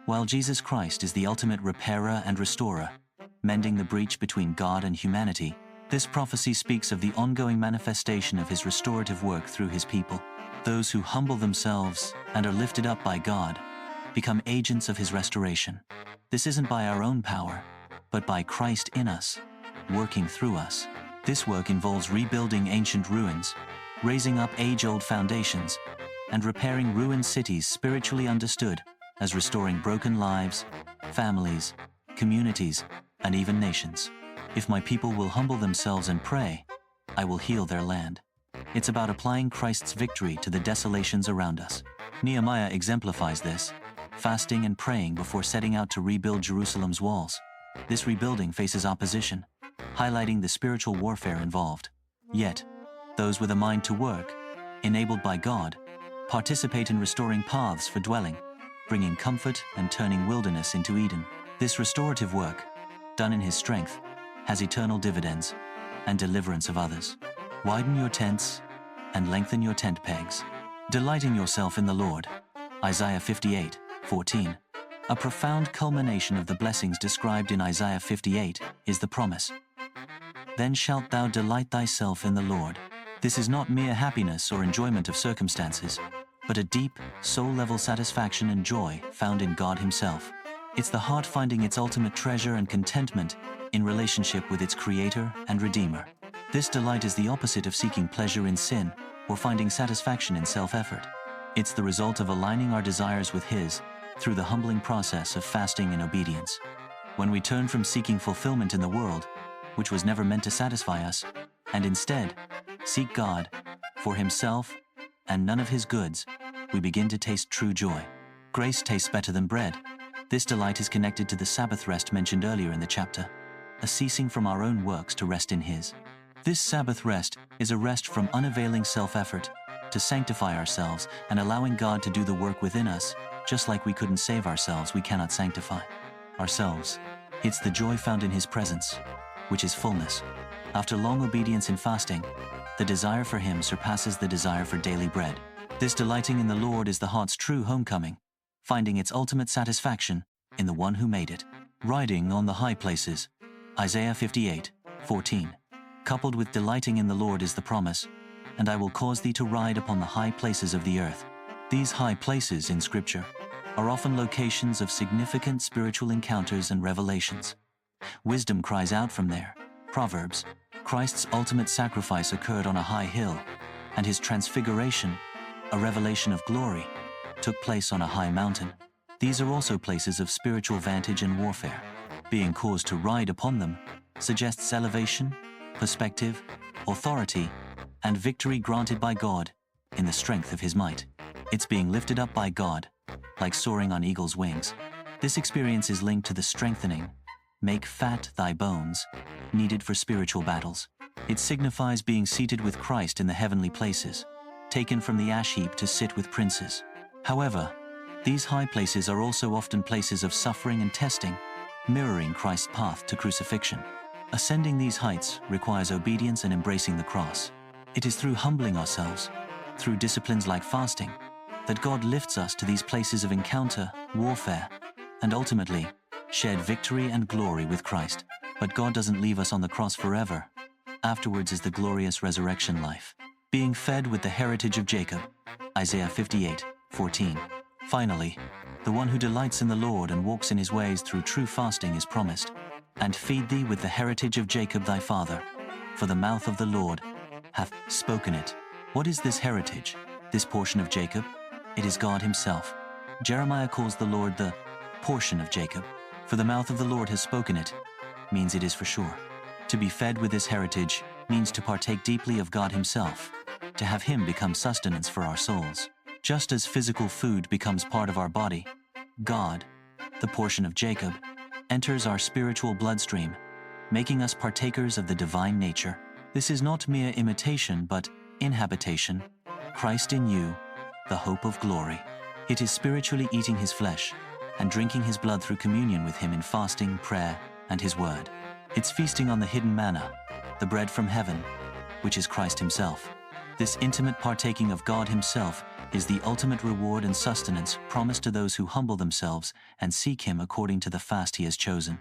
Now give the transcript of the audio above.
While Jesus Christ is the ultimate repairer and restorer, mending the breach between God and humanity, this prophecy speaks of the ongoing manifestation of his restorative work through his people. Those who humble themselves and are lifted up by God become agents of his restoration. This isn't by our own power, but by Christ in us, working through us. This work involves rebuilding ancient ruins, raising up age-old foundations, and repairing ruined cities spiritually understood as restoring broken lives, families, communities, and even nations. If my people will humble themselves and pray, I will heal their land. It's about applying Christ's victory to the desolations around us. Nehemiah exemplifies this, fasting and praying before setting out to rebuild Jerusalem's walls. This rebuilding faces opposition, highlighting the spiritual warfare involved. Yet, those with a mind to work, enabled by God, participate in restoring paths for dwelling, bringing comfort and turning wilderness into Eden. This restorative work, done in his strength, has eternal dividends and deliverance of others. Widen your tents and lengthen your tent pegs, delighting yourself in the Lord. Isaiah 58:14. A profound culmination of the blessings described in Isaiah 58 is the promise. Then shalt thou delight thyself in the Lord. This is not mere happiness or enjoyment of circumstances, but a deep, soul-level satisfaction and joy found in God himself. It's the heart finding its ultimate treasure and contentment in relationship with its Creator and Redeemer. This delight is the opposite of seeking pleasure in sin or finding satisfaction in self-effort. It's the result of aligning our desires with His through the humbling process of fasting and obedience. When we turn from seeking fulfillment in the world, which was never meant to satisfy us, and instead seek God for Himself and none of His goods, we begin to taste true joy. Grace tastes better than bread. This delight is connected to the Sabbath rest mentioned earlier in the chapter, a ceasing from our own works to rest in His. This Sabbath rest is a rest from unavailing self-effort, to sanctify ourselves and allowing God to do the work within us. Just like we couldn't save ourselves, we cannot sanctify ourselves. It's the joy found in His presence, which is fullness. After long obedience in fasting, the desire for Him surpasses the desire for daily bread. This delighting in the Lord is the heart's true homecoming, finding its ultimate satisfaction in the one who made it. Riding on the high places. Isaiah 58:14. Coupled with delighting in the Lord is the promise, and I will cause thee to ride upon the high places of the earth. These high places in Scripture are often locations of significant spiritual encounters and revelations. Wisdom cries out from there. Proverbs, Christ's ultimate sacrifice occurred on a high hill, and His transfiguration, a revelation of glory, took place on a high mountain. These are also places of spiritual vantage and warfare. Being caused to ride upon them suggests elevation, perspective, authority, and victory granted by God in the strength of His might. It's being lifted up by God, like soaring on eagle's wings. This experience is linked to the strengthening, make fat thy bones, needed for spiritual battles. It signifies being seated with Christ in the heavenly places, taken from the ash heap to sit with princes. However, these high places are also often places of suffering and testing, mirroring Christ's path to crucifixion. Ascending these heights requires obedience and embracing the cross. It is through humbling ourselves, through disciplines like fasting, that God lifts us to these places of encounter, warfare, and ultimately, shared victory and glory with Christ. But God doesn't leave us on the cross forever. Afterwards is the glorious resurrection life, being fed with the heritage of Jacob. Isaiah 58:14. Finally, the one who delights in the Lord and walks in His ways through true fasting is promised, and feed thee with the heritage of Jacob thy father, for the mouth of the Lord hath spoken it. What is this heritage, this portion of Jacob? It is God Himself. Jeremiah calls the Lord the portion of Jacob. For the mouth of the Lord has spoken it, means it is for sure. To be fed with this heritage means to partake deeply of God Himself, to have Him become sustenance for our souls. Just as physical food becomes part of our body, God, the portion of Jacob, enters our spiritual bloodstream, making us partakers of the divine nature. This is not mere imitation, but inhabitation. Christ in you, the hope of glory. It is spiritually eating His flesh and drinking His blood through communion with Him in fasting, prayer, and His word. It's feasting on the hidden manna, the bread from heaven, which is Christ Himself. This intimate partaking of God Himself is the ultimate reward and sustenance promised to those who humble themselves and seek Him according to the fast He has chosen.